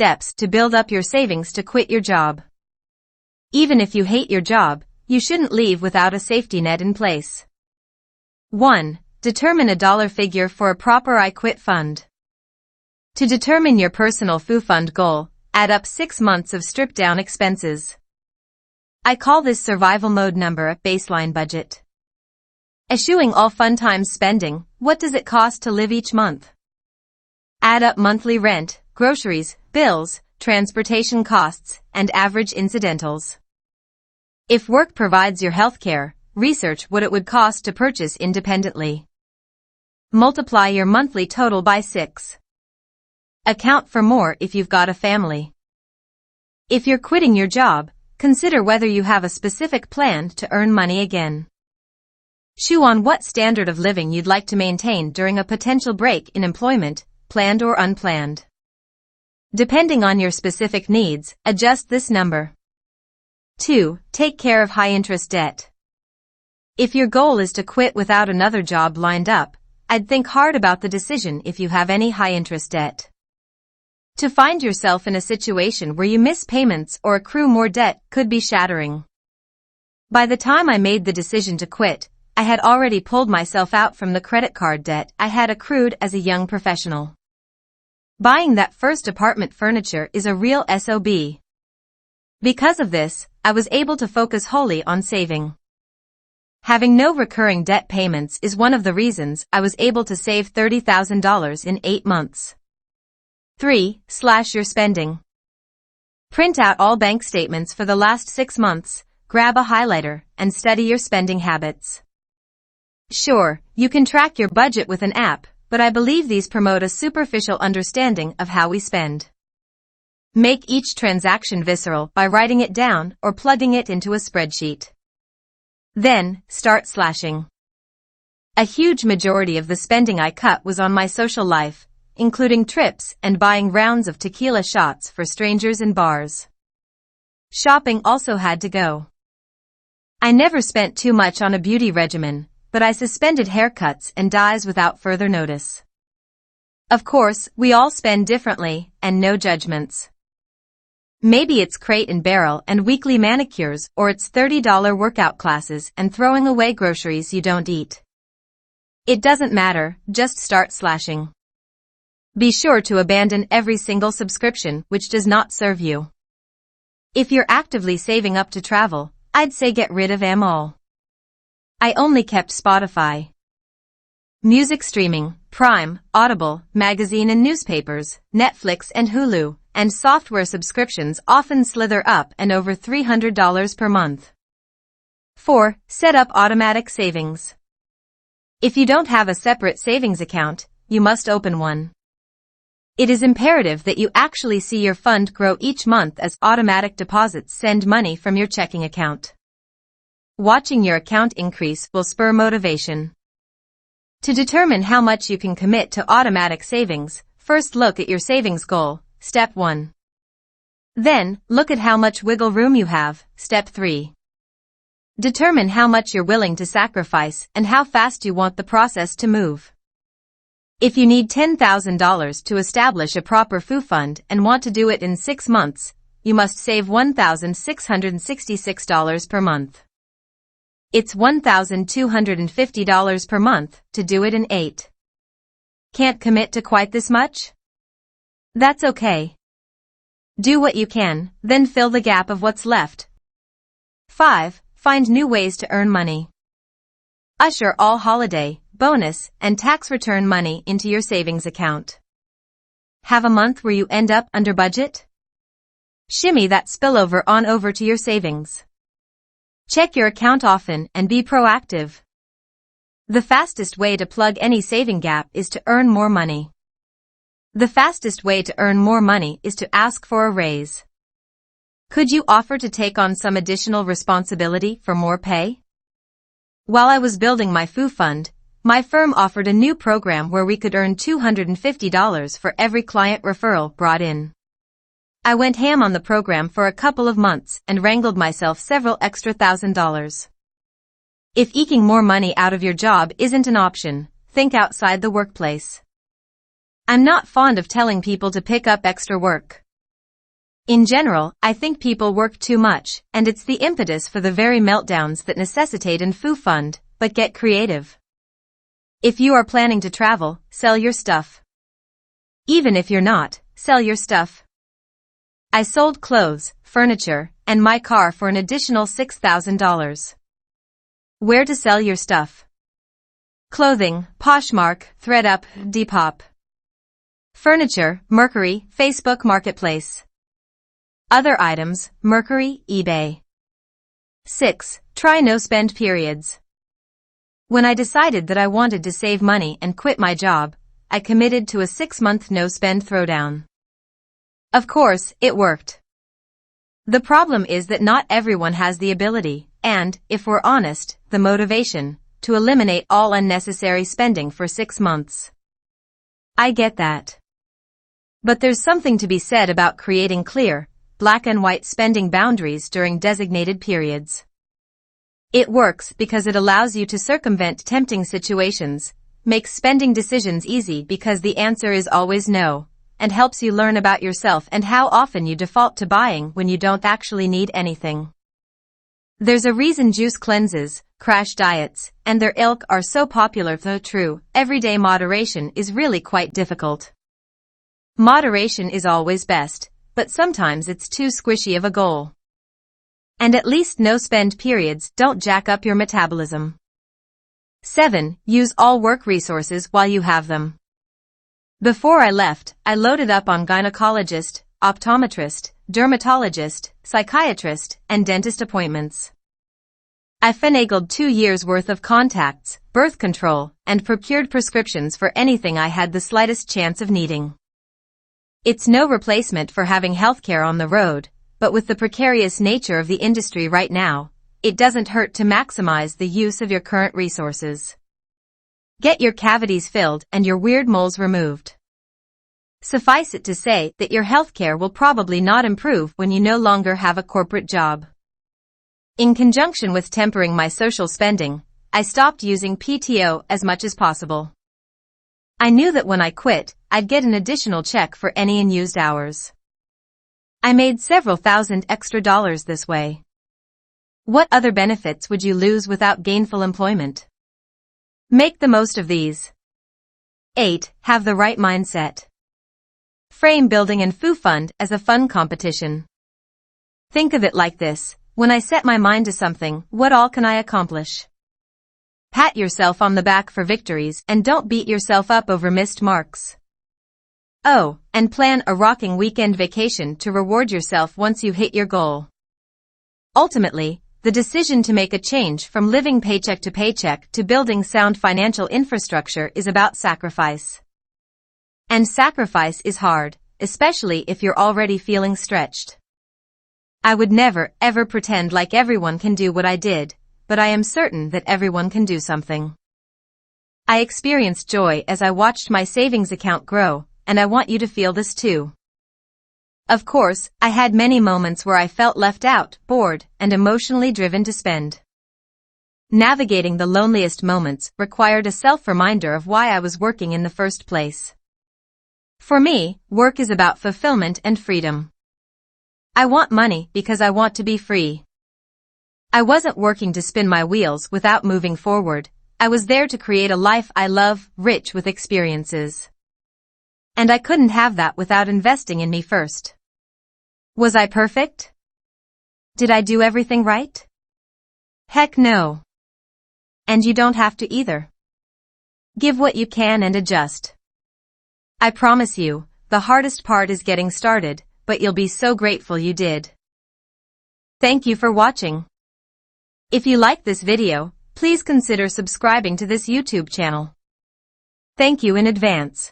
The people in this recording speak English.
steps to build up your savings to quit your job. Even if you hate your job, you shouldn't leave without a safety net in place. 1. Determine a dollar figure for a proper I quit fund. To determine your personal FU fund goal, add up 6 months of stripped-down expenses. I call this survival mode number a baseline budget. Eschewing all fun times spending, what does it cost to live each month? Add up monthly rent, groceries, bills, transportation costs, and average incidentals. If work provides your healthcare, research what it would cost to purchase independently. Multiply your monthly total by 6. Account for more if you've got a family. If you're quitting your job, consider whether you have a specific plan to earn money again. Chew on what standard of living you'd like to maintain during a potential break in employment, planned or unplanned. Depending on your specific needs, adjust this number. 2. Take care of high-interest debt. If your goal is to quit without another job lined up, I'd think hard about the decision if you have any high-interest debt. To find yourself in a situation where you miss payments or accrue more debt could be shattering. By the time I made the decision to quit, I had already pulled myself out from the credit card debt I had accrued as a young professional. Buying that first apartment furniture is a real SOB. Because of this, I was able to focus wholly on saving. Having no recurring debt payments is one of the reasons I was able to save $30,000 in 8 months. 3. Slash your spending. Print out all bank statements for the last 6 months, grab a highlighter, and study your spending habits. Sure, you can track your budget with an app, but I believe these promote a superficial understanding of how we spend. Make each transaction visceral by writing it down or plugging it into a spreadsheet. Then, start slashing. A huge majority of the spending I cut was on my social life, including trips and buying rounds of tequila shots for strangers in bars. Shopping also had to go. I never spent too much on a beauty regimen, but I suspended haircuts and dyes without further notice. Of course, we all spend differently, and no judgments. Maybe it's Crate and Barrel and weekly manicures, or it's $30 workout classes and throwing away groceries you don't eat. It doesn't matter, just start slashing. Be sure to abandon every single subscription which does not serve you. If you're actively saving up to travel, I'd say get rid of them all. I only kept Spotify. Music streaming, Prime, Audible, magazine and newspapers, Netflix and Hulu, and software subscriptions often slither up and over $300 per month. 4. Set up automatic savings. If you don't have a separate savings account, you must open one. It is imperative that you actually see your fund grow each month as automatic deposits send money from your checking account. Watching your account increase will spur motivation. To determine how much you can commit to automatic savings, first look at your savings goal, Step 1. Then, look at how much wiggle room you have, Step 3. Determine how much you're willing to sacrifice and how fast you want the process to move. If you need $10,000 to establish a proper FU fund and want to do it in 6 months, you must save $1,666 per month. It's $1,250 per month to do it in 8. Can't commit to quite this much? That's okay. Do what you can, then fill the gap of what's left. 5. Find new ways to earn money. Usher all holiday, bonus, and tax return money into your savings account. Have a month where you end up under budget? Shimmy that spillover on over to your savings. Check your account often and be proactive. The fastest way to plug any saving gap is to earn more money. The fastest way to earn more money is to ask for a raise. Could you offer to take on some additional responsibility for more pay? While I was building my FU fund, my firm offered a new program where we could earn $250 for every client referral brought in. I went ham on the program for a couple of months and wrangled myself several extra $1,000. If eking more money out of your job isn't an option, think outside the workplace. I'm not fond of telling people to pick up extra work. In general, I think people work too much, and it's the impetus for the very meltdowns that necessitate an foo fund, but get creative. If you are planning to travel, sell your stuff. Even if you're not, sell your stuff. I sold clothes, furniture, and my car for an additional $6,000. Where to sell your stuff? Clothing, Poshmark, ThreadUp, Depop. Furniture, Mercury, Facebook Marketplace. Other items, Mercury, eBay. 6. Try no-spend periods. When I decided that I wanted to save money and quit my job, I committed to a 6-month no-spend throwdown. Of course, it worked. The problem is that not everyone has the ability, and, if we're honest, the motivation, to eliminate all unnecessary spending for 6 months. I get that. But there's something to be said about creating clear, black and white spending boundaries during designated periods. It works because it allows you to circumvent tempting situations, makes spending decisions easy because the answer is always no, and helps you learn about yourself and how often you default to buying when you don't actually need anything. There's a reason juice cleanses, crash diets, and their ilk are so popular. Though true, everyday moderation is really quite difficult. Moderation is always best, but sometimes it's too squishy of a goal. And at least no-spend periods don't jack up your metabolism. 7. Use all work resources while you have them. Before I left, I loaded up on gynecologist, optometrist, dermatologist, psychiatrist, and dentist appointments. I finagled 2 years' worth of contacts, birth control, and procured prescriptions for anything I had the slightest chance of needing. It's no replacement for having healthcare on the road, but with the precarious nature of the industry right now, it doesn't hurt to maximize the use of your current resources. Get your cavities filled and your weird moles removed. Suffice it to say that your healthcare will probably not improve when you no longer have a corporate job. In conjunction with tempering my social spending, I stopped using PTO as much as possible. I knew that when I quit, I'd get an additional check for any unused hours. I made several thousand extra dollars this way. What other benefits would you lose without gainful employment? Make the most of these. 8. Have the right mindset. Frame building and foo fund as a fun competition. Think of it like this: when I set my mind to something, what all can I accomplish? Pat yourself on the back for victories and don't beat yourself up over missed marks. Oh, and plan a rocking weekend vacation to reward yourself once you hit your goal. Ultimately, the decision to make a change from living paycheck to paycheck to building sound financial infrastructure is about sacrifice. And sacrifice is hard, especially if you're already feeling stretched. I would never, ever pretend like everyone can do what I did, but I am certain that everyone can do something. I experienced joy as I watched my savings account grow, and I want you to feel this too. Of course, I had many moments where I felt left out, bored, and emotionally driven to spend. Navigating the loneliest moments required a self-reminder of why I was working in the first place. For me, work is about fulfillment and freedom. I want money because I want to be free. I wasn't working to spin my wheels without moving forward. I was there to create a life I love, rich with experiences. And I couldn't have that without investing in me first. Was I perfect? Did I do everything right? Heck no. And you don't have to either. Give what you can and adjust. I promise you, the hardest part is getting started, but you'll be so grateful you did. Thank you for watching. If you like this video, please consider subscribing to this YouTube channel. Thank you in advance.